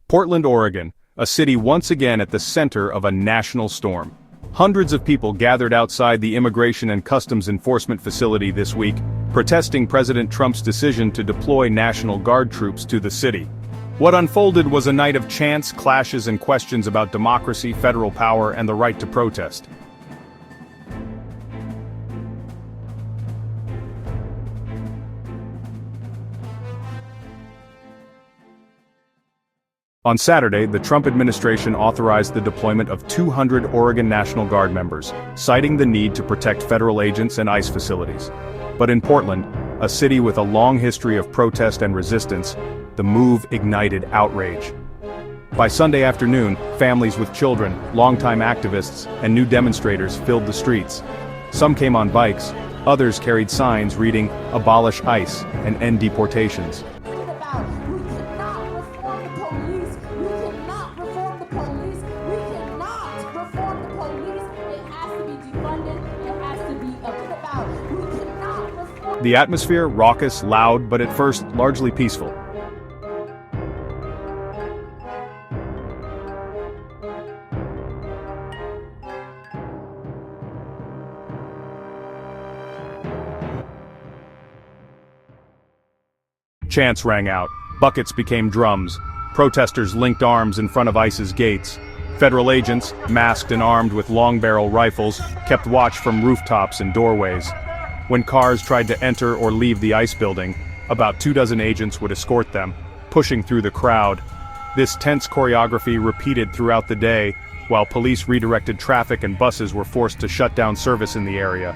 Portland, Oregon, a city once again at the center of a national storm. Hundreds of people gathered outside the Immigration and Customs Enforcement facility this week, protesting President Trump's decision to deploy National Guard troops to the city. What unfolded was a night of chants, clashes, and questions about democracy, federal power, and the right to protest. On Saturday, the Trump administration authorized the deployment of 200 Oregon National Guard members, citing the need to protect federal agents and ICE facilities. But in Portland, a city with a long history of protest and resistance, the move ignited outrage. By Sunday afternoon, families with children, longtime activists, and new demonstrators filled the streets. Some came on bikes, others carried signs reading, "Abolish ICE" and "End deportations." The atmosphere, raucous, loud, but at first largely peaceful. Chants rang out, buckets became drums, protesters linked arms in front of ICE's gates. Federal agents, masked and armed with long-barrel rifles, kept watch from rooftops and doorways. When cars tried to enter or leave the ICE building, about 24 agents would escort them, pushing through the crowd. This tense choreography repeated throughout the day, while police redirected traffic and buses were forced to shut down service in the area.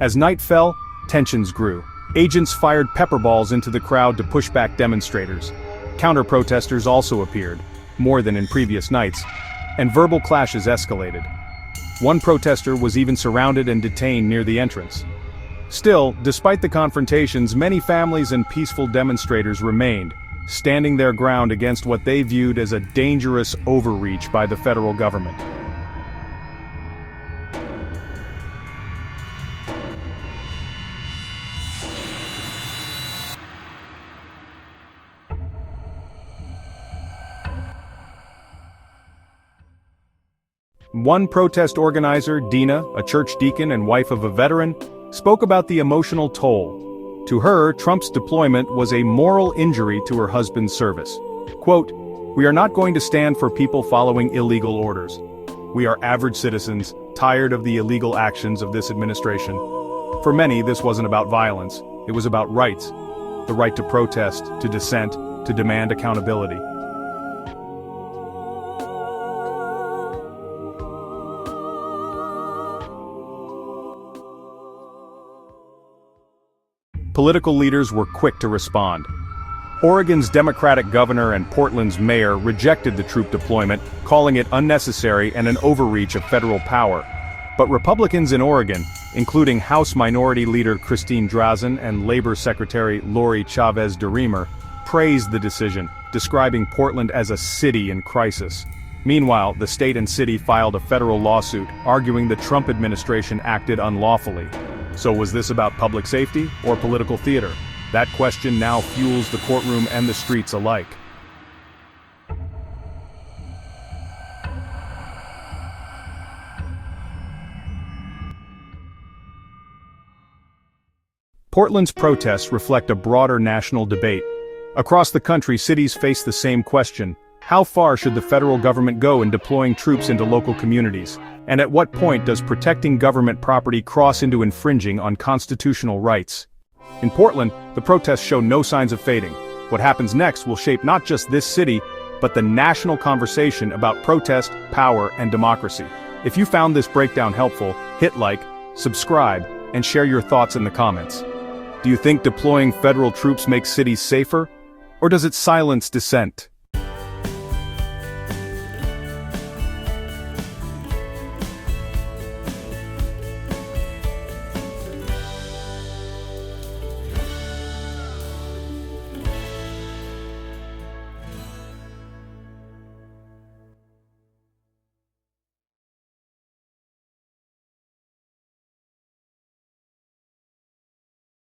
As night fell, tensions grew. Agents fired pepper balls into the crowd to push back demonstrators. Counter-protesters also appeared, more than in previous nights, and verbal clashes escalated. One protester was even surrounded and detained near the entrance. Still, despite the confrontations, many families and peaceful demonstrators remained, standing their ground against what they viewed as a dangerous overreach by the federal government. One protest organizer, Dina, a church deacon and wife of a veteran, spoke about the emotional toll. To her, Trump's deployment was a moral injury to her husband's service. Quote, "We are not going to stand for people following illegal orders. We are average citizens, tired of the illegal actions of this administration." For many, this wasn't about violence, it was about rights. The right to protest, to dissent, to demand accountability. Political leaders were quick to respond. Oregon's Democratic governor and Portland's mayor rejected the troop deployment, calling it unnecessary and an overreach of federal power. But Republicans in Oregon, including House Minority Leader Christine Drazan and Labor Secretary Lori Chavez DeRemer, praised the decision, describing Portland as a city in crisis. Meanwhile, the state and city filed a federal lawsuit, arguing the Trump administration acted unlawfully. So was this about public safety or political theater? That question now fuels the courtroom and the streets alike. Portland's protests reflect a broader national debate. Across the country, cities face the same question: how far should the federal government go in deploying troops into local communities? And at what point does protecting government property cross into infringing on constitutional rights? In Portland, the protests show no signs of fading. What happens next will shape not just this city, but the national conversation about protest, power, and democracy. If you found this breakdown helpful, hit like, subscribe, and share your thoughts in the comments. Do you think deploying federal troops makes cities safer? Or does it silence dissent?